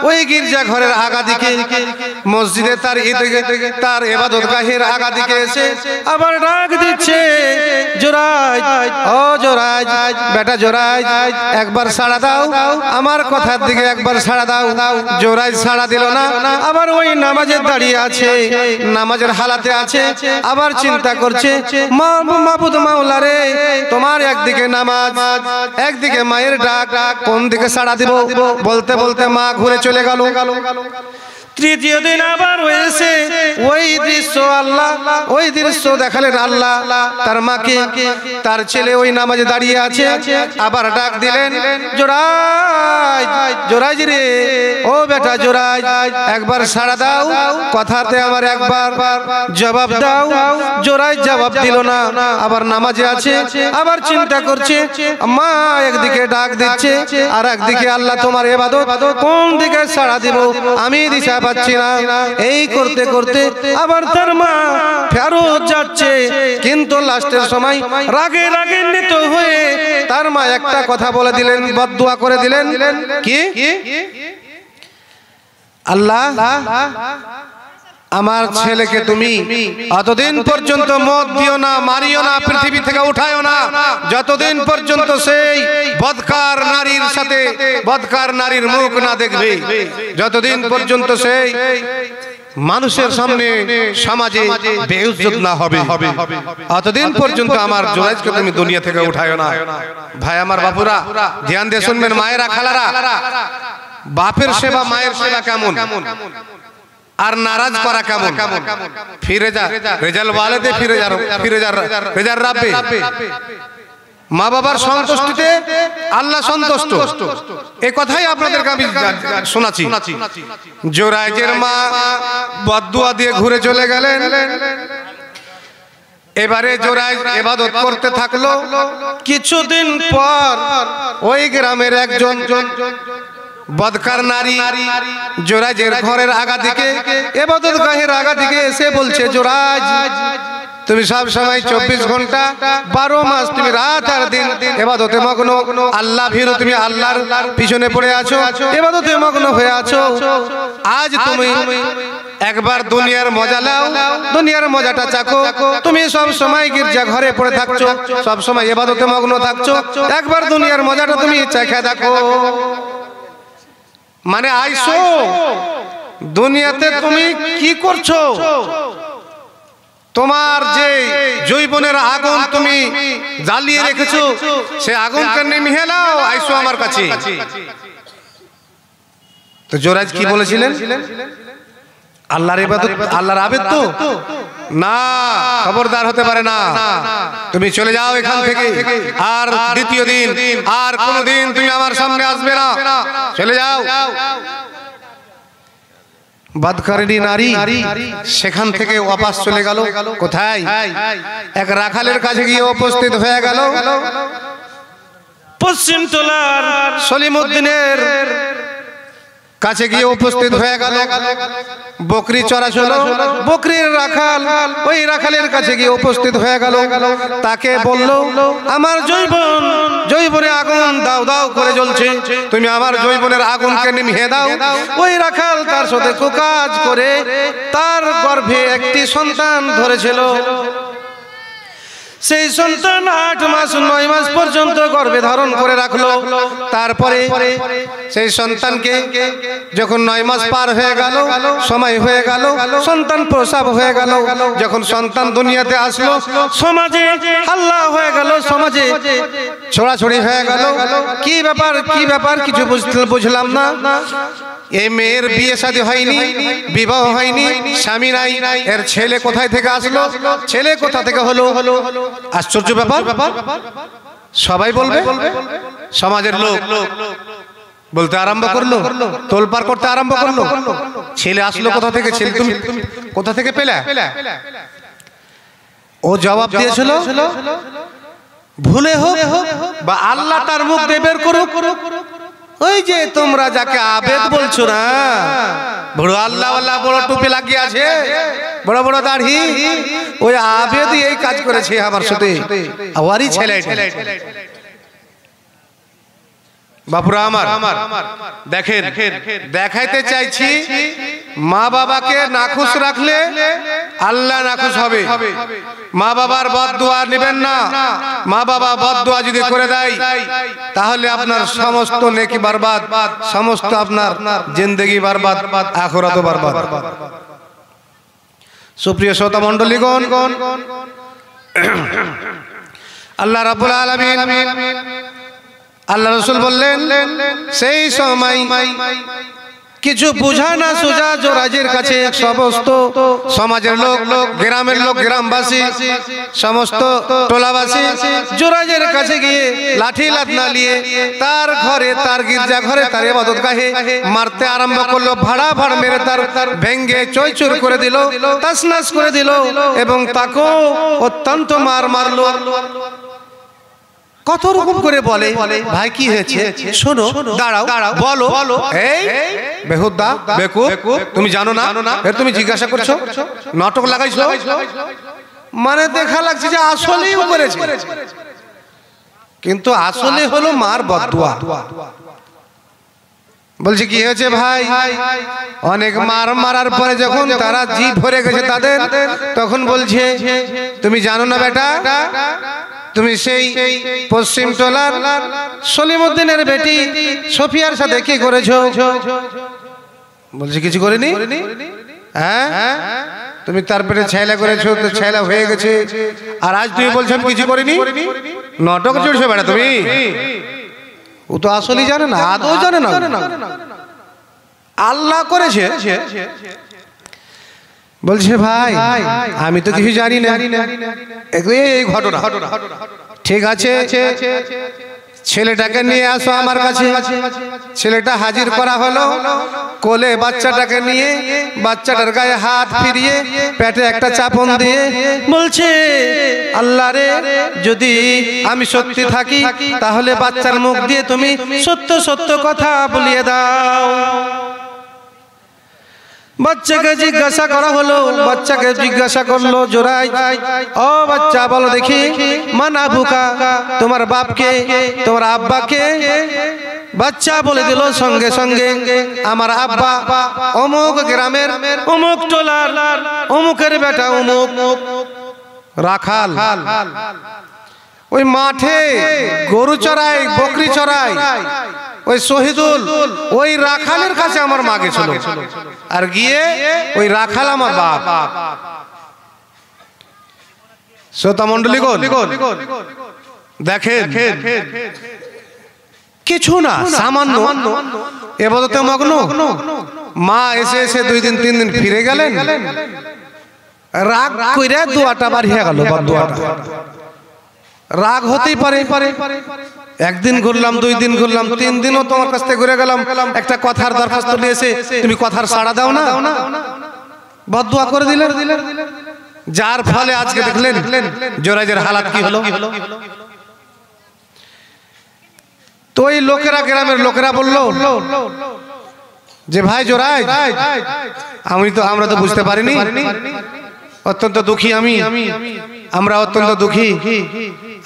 ওই গির্জা ঘরের আগা দিকে মসজিদে তার ইবাদতগাহের আগা দিকে এসে আবার ডাক দিচ্ছে, জোরাইজ, ও জোরাইজ, বেটা জোরাইজ, একবার সাড়া দাও, আমার কথার দিকে একবার সাড়া দাও। জোরাইজ সাড়া দিল না, আবার ওই নামাজে দাঁড়িয়ে আছে, নামাজের হালাতে আছে, আবার চিন্তা করছে, মাবুদ মাওলা রে, তোমার একদিকে নামাজ, একদিকে মায়ের ডাক, কোন দিকে সাড়া দিব? বলতে বলতে মা ঘুরে চলে গেল। তৃতীয় দিন আবার হয়েছে ওই দৃশ্য, আল্লাহ ওই দৃশ্য দেখালেন আল্লাহ তার মাকে। তার ছেলে ওই নামাজে দাঁড়িয়ে আছে, আবার ডাক দিলেন, জোরাইজ, জোরাইজ রে, ও বেটা জোরাইজ, একবার সাড়া দাও, কথাতে আমার একবার জবাব দাও। জোরাইজ জবাব দিল না, আবার নামাজে আছে, আবার চিন্তা করছে, মা একদিকে ডাক দিচ্ছে আর একদিকে আল্লাহ তোমার ইবাদত, কোন দিকে সাড়া দিব আমি দিশা পাচ্ছি না। এই করতে করতে আবার তার মা ফেরত যাচ্ছে, কিন্তু লাস্টের সময় রাগে রাগান্বিত হয়ে তার মা একটা কথা বলে দিলেন, বদদুয়া করে দিলেন, কি? আল্লাহ, আমার ছেলেকে তুমি অতদিন পর্যন্ত মদ দিও না, মারিও না, পৃথিবী থেকে উঠায়ও না, যতদিন পর্যন্ত সেই বদকার নারীর সাথে বদকার নারীর মুখ না দেখবে, যতদিন পর্যন্ত সেই মানুষের সামনে সমাজে বেইজ্জত না হবে, অতদিন পর্যন্ত আমার জোরাইজকে তুমি দুনিয়া থেকে উঠায়ও না। ভাই আমার বাপুরা, ধ্যান দিয়ে শুনবেন, মায়েরা খালারা, বাপের সেবা মায়ের সেবা কেমন আর নারাজ করা কেমন? ফিরে যা রেজাল্ট ওয়ালেদে, ফিরে যা রেজার রাব্বে। মা বাবার সন্তুষ্টিতে আল্লাহ সন্তুষ্ট, এই কথাই আপনাদেরকে আমি শোনাচ্ছি। জোরাইজের মা বদদুয়া দিয়ে ঘুরে চলে গেলেন। এবারে জোরাইজ ইবাদত করতে থাকলো। কিছুদিন পর ওই গ্রামের একজন বদকার নারী জোরাইজের ঘরের আগা দিকে, ইবাদতগাহের আগা দিকে এসে বলছে, জোরাইজ, তুমি সব সময় 24 ঘন্টা 12 মাস তুমি রাত আর দিন ইবাদতে মগ্ন, আল্লাহ ভীরু, তুমি আল্লাহর পিছনে পড়ে আছো, ইবাদতে মগ্ন হয়ে আছো। আজ তুমি একবার দুনিয়ার মজা নাও, দুনিয়ার মজাটা চাখো। তুমি সব সময় গির্জা ঘরে পড়ে থাকছো, সব সময় ইবাদতে মগ্ন থাকছো, একবার দুনিয়ার মজাটা তুমি চাখা দেখো। মানে আইসো দুনিয়াতে, তুমি কি করছো? তোমার যে জৈবনের আগুন তুমি জ্বালিয়ে রেখেছো, সে আগুনকে নিভিয়ে নাও, আইসো আমার কাছে। তো জোরাইজ কি বলেছিলেন? আল্লাহর ইবাদত, আল্লাহর আবেদ তো না, খবরদার হতে পারে না, তুমি চলে যাও এখান থেকে, আর দ্বিতীয় দিন আর কোনদিন তুমি আমার সামনে আসবে না, চলে যাও। বদকারিনী নারী সেখান থেকে ওয়াপাস চলে গেল। কোথায়? এক রাখালের কাছে গিয়ে উপস্থিত হয়ে গেল। পশ্চিম টলার সলিমউদ্দিনের কাছে গিয়ে উপস্থিত হয়ে গেল। বকরি চড়াছিল, বকরির রাখাল ওই রাখালের কাছে গিয়ে উপস্থিত হয়ে গেল। তাকে বলল, আমার জৈবনে আগুন দাও দাও করে জ্বলছে, তুমি আমার জৈবনের আগুনকে নিভিয়ে দাও। ওই রাখাল তার সাথে কুকাজ করে তার গর্ভে একটি সন্তান ধরেছিল। সেই সন্তান 8 মাস 9 মাস পর্যন্ত গর্ভে ধারণ করে রাখলো। তারপরে সেই সন্তানকে যখন 9 মাস পার হয়ে গেল, সময় হয়ে গেল, সন্তান প্রসব হয়ে গেল। যখন সন্তান দুনিয়াতে আসলো, সমাজে হাল্লা হয়ে গেল, সমাজে ছড়াছড়ি হয়ে গেল। কি ব্যাপার কিছু বুঝলাম না। এই মেয়ের বিয়ে শাদী হয়নি, বিবাহ হয়নি, স্বামী নাই, এর ছেলে কোথায় থেকে আসলো, ছেলে কোথা থেকে হলো? আশ্চর্য ব্যাপার। সবাই বলবে, সমাজের লোক বলতে আরম্ভ করলো, তোলপাড় করতে আরম্ভ করলো, ছেলে আসলো কোথা থেকে, ছেলে তুমি কোথা থেকে পেলে? ও জবাব দিয়েছিল, ভুলে হোক বা আল্লাহ তার মুখ দিয়ে বের করুক, ওই যে তোমরা যাকে আবেদ বলছো না, বড় আল্লাহ আল্লাহ, বড় টুপি লাগিয়ে আছে, বড় বড় দাড়ি, ওই আবেদ এই কাজ করেছে আমার সাথে, আমারই ছেলে। বাপুরা আমার দেখেন, দেখাইতে চাইছি মা বাবাকে নাখুশ রাখলে আল্লাহ নাখুশ হবে। মা বাবার বদদুয়া নেবেন না। মা বাবা বদদুয়া যদি করে দেয় তাহলে আপনার সমস্ত নেকি বরবাদ, সমস্ত আপনার জিন্দেগি বরবাদ, আখিরাতও বরবাদ। সুপ্রিয় শ্রোতা মণ্ডলীগণ, আল্লাহ রাব্বুল আলামিন, আল্লাহ রাসূল বললেন সেই সময় কিছু বুঝা না সুজা জোরাজের কাছে সমস্ত সমাজের লোক, গ্রামের লোক, গ্রামবাসী, সমস্ত টোলাবাসী জোরাজের কাছে গিয়ে লাঠি লাঠনা নিয়ে তার ঘরে, তার গির্জা ঘরে, তার ইবাদতগাহে মারতে আরম্ভ করলো। ভাড়া ভাড় মেরে তার ভেঙ্গে চৈচুর করে দিল, তাসনাস করে দিল এবং তাকেও অত্যন্ত মার মারলো। কত রকম করে বলে, ভাই কি হয়েছে শোনো, দাঁড়াও, বলো। এই বেহুদা, বেকুব, তুমি জানো না, তুমি জিজ্ঞাসা করছো, নাটক লাগাইছো, মানে দেখা লাগছে যে আসলেই করেছে, কিন্তু আসলে হলো মার বদদুয়া। বলছে কি হয়েছে ভাই? অনেক মার মারার পরে যখন তারা জিভ ভরে গেছে তাদের, তখন বলছে তুমি জানো না বেটা, তুমি সেই পশ্চিম টোলার সলিমউদ্দিনের বেটি সফিয়ার সাথে কি করেছো? বলছে কিছু করিনি। হ্যাঁ, তুমি তার পেটে ছেলা করেছো, তো ছেলা হয়ে গেছে, আর আজ তুমি বলছো আমি কিছু করিনি। নাটক জুড়ছো বেটা তুমি। ও তো আসলেই জানে না, আদৌ জানে না, আল্লাহ করেছে। বলছে ভাই আমি তো কিছু জানি না, এই ঘটনা। ঠিক আছে, ছেলেটাকে নিয়ে আসো আমার কাছে। ছেলেটা হাজির করা হলো, কোলে বাচ্চাটাকে নিয়ে বাচ্চাটার গায়ে হাত ফিরিয়ে পেটে একটা চাপন দিয়ে বলছে আল্লাহ রে, যদি আমি সত্যি থাকি তাহলে বাচ্চার মুখ দিয়ে তুমি সত্য সত্য কথা বলিয়ে দাও। বাচ্চাকে জিজ্ঞাসা করা হলো, বাচ্চাকে জিজ্ঞাসা করলো জোরাই, ও বাচ্চা বলো দেখি, মান আবুকা, তোমার বাপকে, তোমার আব্বাকে? বাচ্চা বলে দিল সঙ্গে সঙ্গে আমার আব্বা অমুক গ্রামের অমুক টোলার অমুকের বেটা অমুক রাখাল, ওই মাঠে গরু চড়ায়, বকরি চড়ায়, ওই শহীদুল ওই রাখালের কাছে আমার মা গেছিল, আর গিয়ে ওই রাখাল আমার বাপ। শ্রোতা মণ্ডলীগণ দেখেন, কিছু না, সামান্য ইবাদতে মগ্ন মা এসে এসে 2 দিন 3 দিন ফিরে গেলেন, রাগ কইরা দোয়াটা বাড়িয়ে গেল। রাগ হতেই পারে, একদিন ঘুরলাম, 2 দিন ঘুরলাম, 3 দিনও তোমার কাছ থেকে ঘুরে গেলাম, একটা কথার দরখাস্ত নিয়েছে, তুমি কথার সাড়া দাও না, বদদুয়া করে দিলেন, যার ফলে আজকে দেখলেন জোরাইজের হালাত কি হলো। তো এই লোকেরা, গ্রামের লোকেরা বললো যে ভাই জোরাই, আমরা তো বুঝতে পারিনি, অত্যন্ত দুঃখী আমরা অত্যন্ত দুঃখী,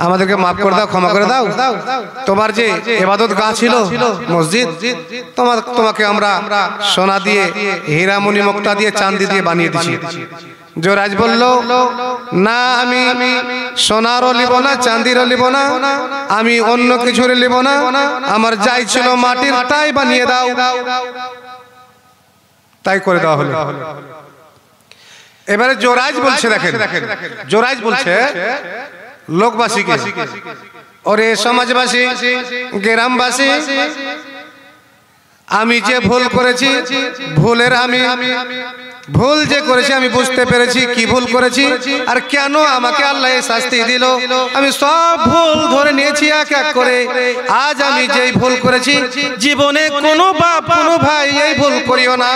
আমাদেরকে মাফ করে দাও, ক্ষমা করে দাও। তোমার যে ইবাদত গাহ ছিল মসজিদ, তোমাকে আমরা সোনা দিয়ে, হীরা মণি মুক্তা দিয়ে, চাঁদি দিয়ে বানিয়ে দিয়েছি। জোরাইজ বলল না, আমি সোনারও লিব না, চাঁদিরও লিব না, আমি অন্য কিছুর লিব না, আমার যাই ছিল মাটির তাই বানিয়ে দাও। তাই করে দেওয়া হলো। এবারে জোরাইজ বলছে, দেখেন জোরাইজ বলছে লোকবাসীকে, ওরে সমাজবাসী, গ্রামবাসী, আমি যে ভুল করেছি, ভুল যে করেছি আমি বুঝতে পেরেছি কি ভুল করেছি, আর কেন আমাকে আল্লাহ শাস্তি দিল। আমি সব ভুল ধরে নিয়েছি এক এক করে। আজ আমি যেই ভুল করেছি, জীবনে কোনো বাপ কোনো ভাই এই ভুল করিও না,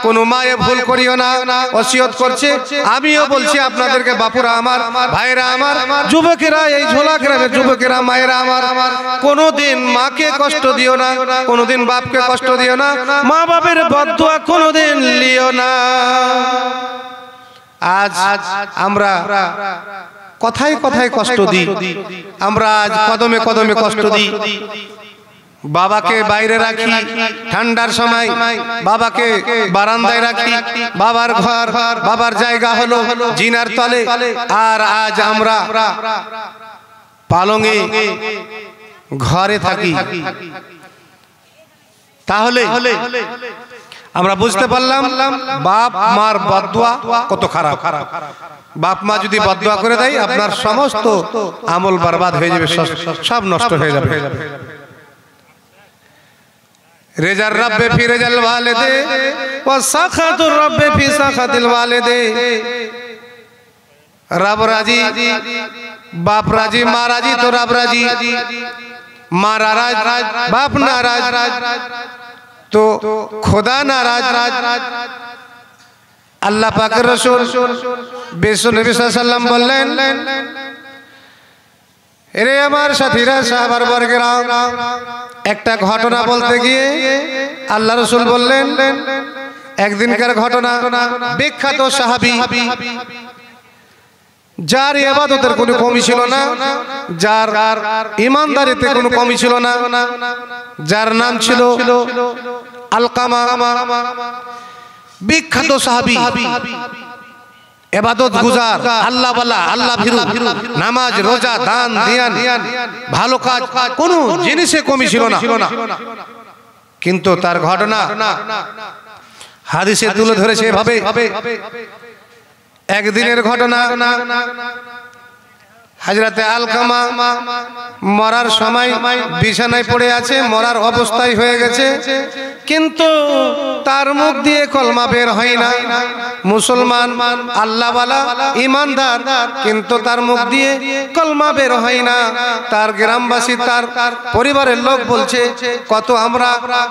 কোনো মায়ে ভুল করিও না, ওসিয়ত করছে। আমিও বলছি আপনাদেরকে, বাপুরা আমার, ভাইরা আমার, যুবকেরা, এই ঝোলা গ্রামের যুবকেরা, মায়েরা আমার, কোনোদিন মাকে কষ্ট দিও না, কোনোদিন বাপকে কষ্ট দিও না, মা বাপের বদদুয়া কোনোদিন লিও না। আজ আমরা কথায় কথায় কষ্ট দিই, আমরা আজ কদমে কদমে কষ্ট দিই, বাবাকে বাইরে রাখি, ঠান্ডার সময় বাবাকে বারান্দায় রাখি, বাবার ঘর বাবার জায়গা হলো জিনার তলে। আর আজ আমরা পালঙে ঘরে থাকি। তাহলে আমরা বুঝতে পারলাম বাপ মার বদদুয়া কত খারাপ। বাপ মা যদি বদদুয়া করে দেয় আপনার সমস্ত আমল বরবাদ হয়ে যাবে, সব নষ্ট হয়ে যাবে। রেজার রব্বে ফি রেজাল ওয়ালিদে ওয়া সাখাতুর রব্বে ফি সাখাতিল ওয়ালিদে। রব রাজি, বাপ রাজি, মা রাজি তো রব রাজি। মা নারাজ, বাপ নারাজ তো খোদা নারাজ। আল্লাহ পাকের রাসূল বিশ্ব নবী সাল্লাল্লাহু আলাইহি ওয়াসাল্লাম বললেন, এরে আমার সাথীরা সাহাবার বর্গেরা, একটা ঘটনা বলতে গিয়ে আল্লাহ রাসূল বললেন, একদিনকার ঘটনা। বিখ্যাত সাহাবী, যার ইবাদতের কোনো কমি ছিল না, যার ঈমানদারিতে কোনো কমি ছিল না, যার নাম ছিল আলকামা। বিখ্যাত সাহাবী, ইবাদত গুজার, আল্লাহ ওয়ালা, আল্লাহ ভীরু, নামাজ রোজা দান দিয়ান ভালো কাজ কোনো জিনিসে কমি ছিল না। কিন্তু তার ঘটনা হাদিসে তুলে ধরেছে এভাবে। একদিনের ঘটনা, হযরতে আলকামা মরার সময় বিছানায় পড়ে আছে, মরার অবস্থায় হয়ে গেছে, কিন্তু তার মুখ দিয়ে কলমা বের হয় না। মুসলমান, আল্লাহওয়ালা, ঈমানদার, কিন্তু তার মুখ দিয়ে কলমা বের হয় না। তার গ্রামবাসী, তার পরিবারের লোক বলছে, কত আমরা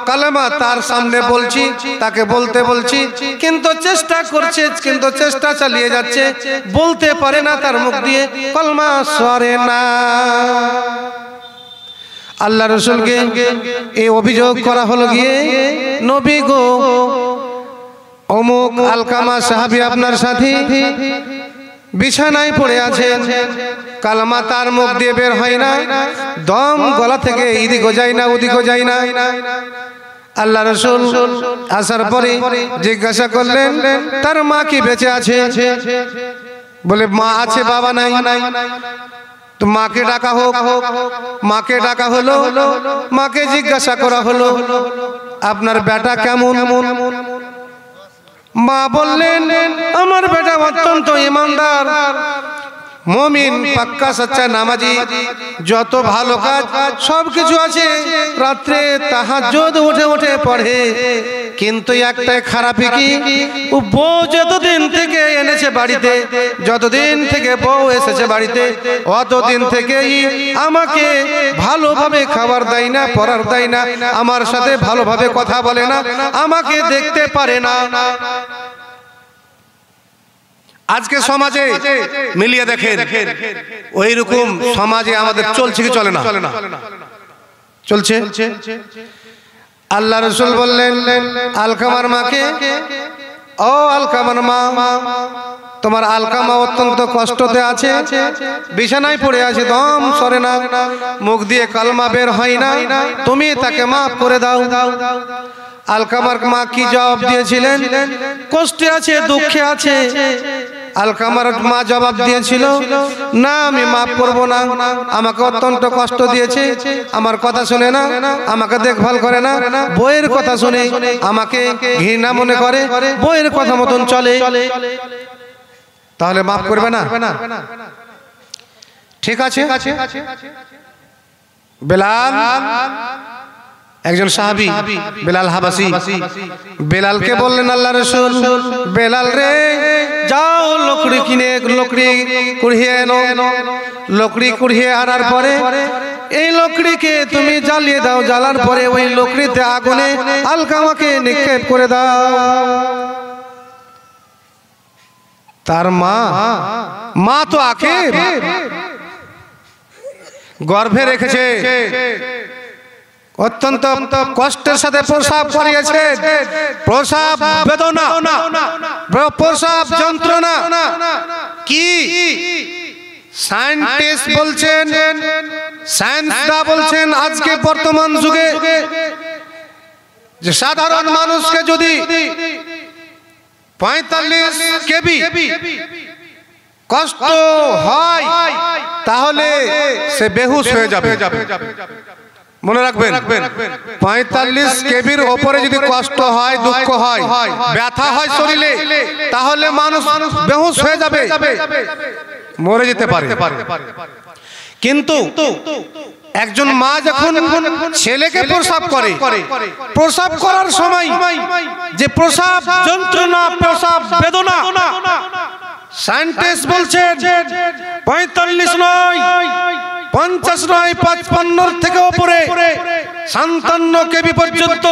কালেমা তার সামনে বলছি, তাকে বলতে বলছি, কিন্তু চেষ্টা করছে, কিন্তু চেষ্টা চালিয়ে যাচ্ছে, বলতে পারে না, তার মুখ দিয়ে কলমা সরে না। আল্লাহ রাসূলকে এই অভিযোগ করা হলো গিয়ে, নবী গো, অমুক আলকামা সাহাবী আপনার সাথী বিছানায় পড়ে আছেন, কালমা তার মুখ দিয়ে বের হয় না, দম গলা থেকে এদিকে যায় না ওদিকে যায় না। আল্লাহ রাসূল আসার পরে জিজ্ঞাসা করলেন, তার মা কি বেঁচে আছে? বলে, মা আছে, বাবা নাই। তো মাকে ডাকা হোক। মাকে ডাকা হলো, মাকে জিজ্ঞাসা করা হলো, আপনার বেটা কেমন? মা বললেন, আমার বেটা অত্যন্ত ঈমানদার, মুমিন, পাক্কা সচ্চা নামাজি, যত ভালো কাজ সবকিছু আছে, রাত্রে তাহাজ্জুদ উঠে উঠে পড়ে, কিন্তু একটাই খারাপই কি, ও বউ যতদিন থেকে এনেছে বাড়িতে, যতদিন থেকে বউ এসেছে বাড়িতে, অতদিন থেকেই আমাকে ভালোভাবে খাবার দেয় না, পরার দেয় না, আমার সাথে ভালোভাবে কথা বলে না, আমাকে দেখতে পারে না। আজকে সমাজে মিলিয়ে দেখেন, ওই রকম সমাজে আমাদের চলছে কি চলে না? চলছে। আল্লাহ রাসূল বললেন আলকামার মাকে, ও আলকামার মা, তোমার আলকামা অত্যন্ত কষ্টতে আছে, বিছানায় পড়ে আছে, দম সরে না, মুখ দিয়ে কালমা বের হয় না, তুমি তাকে মাফ করে দাও। আলকামার মা কি জবাব দিয়েছিলেন? কষ্টে আছে, দুঃখে আছে। আলকামার মা জবাব দিয়েছিল, না, আমি মাফ করব না, আমাকে অত্যন্ত কষ্ট দিয়েছে, আমার কথা শুনে না, আমাকে দেখভাল করে না, বইয়ের কথা শুনে আমাকে ঘৃণা মনে করে, বইয়ের কথা মতন চলে, তাহলে মাফ করবে না? ঠিক আছে। বেলাল, একজন সাহাবী, বেলাল হাবাসি, বেলালকে বললেন আল্লাহ রাসূল, বেলাল রে, যাও লকড়ি কিনে লকড়ি কুড়িয়ে এনো। লকড়ি কুড়িয়ে আনার পরে এই লকড়িকে তুমি জ্বালিয়ে দাও, জ্বালার পরে ওই লকড়িতে আগুনে আলকামাকে নিক্ষেপ করে দাও। তার মা তো আখের গর্ভে রেখেছে, অত্যন্ত কষ্টের সাথে প্রসব করিয়েছে, প্রসব বেদনা, প্রসব যন্ত্রণা কি সায়েন্টিস্ট বলছেন, সায়েন্সরা বলছেন আজকে বর্তমান যুগে যে সাধারণ মানুষকে যদি 45 কেবি কষ্ট হয় তাহলে সে বেহুশ হয়ে যাবে। মনে রাখবেন, 45 কেবির ওপরে যদি কষ্ট হয়, দুঃখ হয়, ব্যথা হয় শরীরে, তাহলে মানুষ বেহুশ হয়ে যাবে, মরে যেতে পারে। কিন্তু একজন মা যখন ছেলেকে প্রসব করে, প্রসব করার সময় যে প্রসব যন্ত্রণা, প্রসব বেদনা, সায়েন্টিস্ট বলছেন 45 নয়, 50 নয়, 55 থেকে উপরে 57 কেবি পর্যন্ত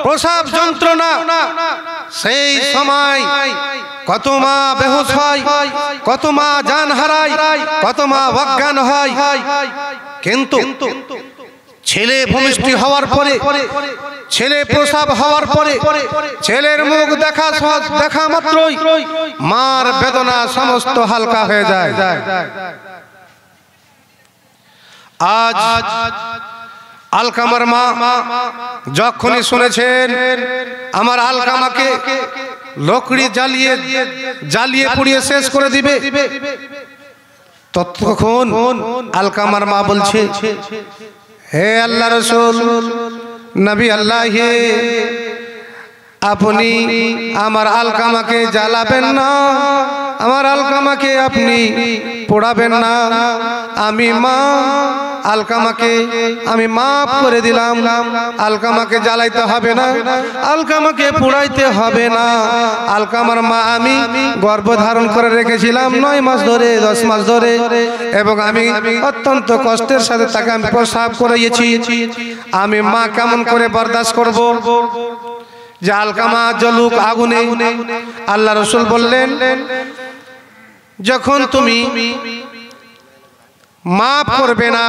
প্রসব যন্ত্রণা। সেই সময় কত মা বেহুশ হয়, কত মা জান হারায়, কত মা অজ্ঞান হয়। কিন্তু ছেলে ভূমিষ্ঠ হওয়ার পরে, ছেলে প্রসব হওয়ার পরে, ছেলের মুখ দেখা মাত্রই মার বেদনা সমস্ত হালকা হয়ে যায়। আজ আলকামার মা যখনই শুনেছেন আমার আলকামাকে লকড়ি জ্বালিয়ে পুড়িয়ে শেষ করে দিবে, ততক্ষণ আলকামার মা বলছে, হে আল্লাহ রসুল, নবী আল্লাহ, হে আপনি আমার আলকামাকে জ্বালাবেন না, আমার আলকামাকে আপনি পোড়াবেন না। আমি মা আলকামাকে আমি মাফ করে দিলাম, আলকামাকে জ্বালাইতে হবে না, আলকামাকে পোড়াইতে হবে না। আলকামার মা আমি গর্ভধারণ করে রেখেছিলাম 9 মাস ধরে, 10 মাস ধরে, এবং আমি অত্যন্ত কষ্টের সাথে তাকে আমি প্রসব করিয়েছি। আমি মা কেমন করে বরদাস্ত করব যে আলকামা জ্বলুক আগুনে? আল্লাহ রসুল বললেন, যখন তুমি মাফ করবে না,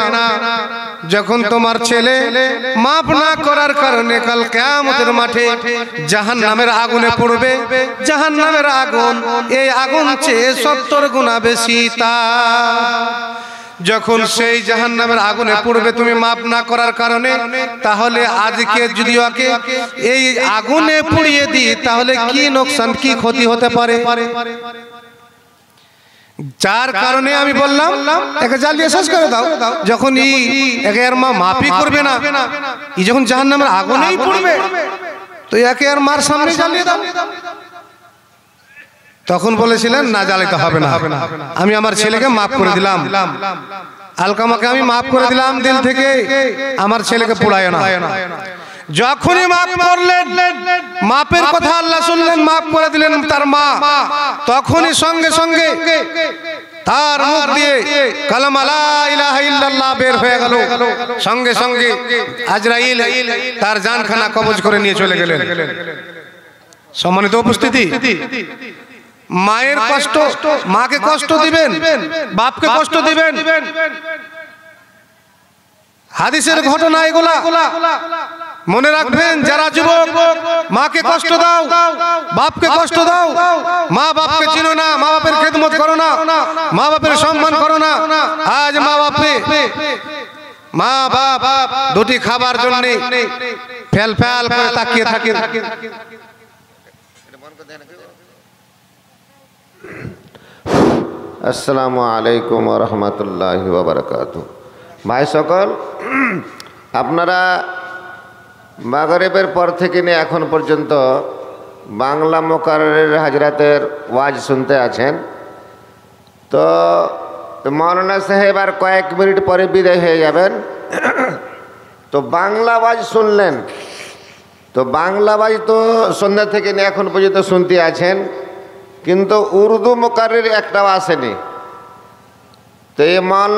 যখন তোমার ছেলে মাফ না করার কারণে কাল কিয়ামতের মাঠে জাহান্নামের আগুনে পড়বে, জাহান্নামের আগুন এই আগুন চেয়ে 70 গুণা বেশি। তা যখন সেই জাহান্নামের আগুনে পড়বে তুমি মাফ না করার কারণে, তাহলে আজকে যদি ওকে এই আগুনে পুড়িয়ে দিই তাহলে কি নোকসান, কি ক্ষতি হতে পারে? যার কারণে আমি বললাম একে জ্বালিয়ে শেষ করে দাও। যখন একে আর মা মাফই করবে না, ই যখন জাহান্নামের আগুনেই পড়বে, তো একে আর মার সামনে জ্বালিয়ে দাও। তখন বলেছিলেন না, জ্বালাইতে হবে না, আমি আমার ছেলেকে মাফ করে দিলাম, আলকামাকে আমি মাফ করে দিলাম দিল থেকে, আমার ছেলেকে পোড়ায় না। যখনই মাফ করলেন, মাপের কথা আল্লাহ শুনলেন, মাফ করে দিলেন তার মা, তখনই সঙ্গে সঙ্গে তার মুখ দিয়ে কালেমা লা ইলাহা ইল্লাল্লাহ বের হয়ে গেল। সঙ্গে সঙ্গে আজরাইল তার জানখানা কবজ করে নিয়ে চলে গেলেন। সম্মানিত উপস্থিতি, মায়ের কষ্ট, মাকে কষ্ট দিবেন, বাপকে কষ্ট দিবেন, হাদিসের ঘটনা এগুলা মনে রাখবেন। যারা যুবক মাকে কষ্ট দাও, বাপকে কষ্ট দাও, মা বাপকে চিনো না, মা বাপের খেদমত করো না, মা বাপের সম্মান করো না। আজ মা বাপ দুটি খাবার জন্য ফেল ফেল করে তাকিয়ে থাকে। আসসালামু আলাইকুম ওয়া রাহমাতুল্লাহি ওয়া বারাকাতুহু। ভাই সকল, আপনারা মাগরিবের পর থেকে নিয়ে এখন পর্যন্ত বাংলা মোকাররের হাজরাতের ওয়াজ শুনতে আছেন। তো মৌলানা সাহেব আর কয়েক মিনিট পরে বিদায় হয়ে যাবেন। তো বাংলা ওয়াজ শুনলেন, তো বাংলা ওয়াজ তো সন্ধ্যা থেকে নিয়ে এখন পর্যন্ত শুনতে আছেন, কিন্তু উর্দু মোকাররের একটাও আসেনি। তো এই মৌলানা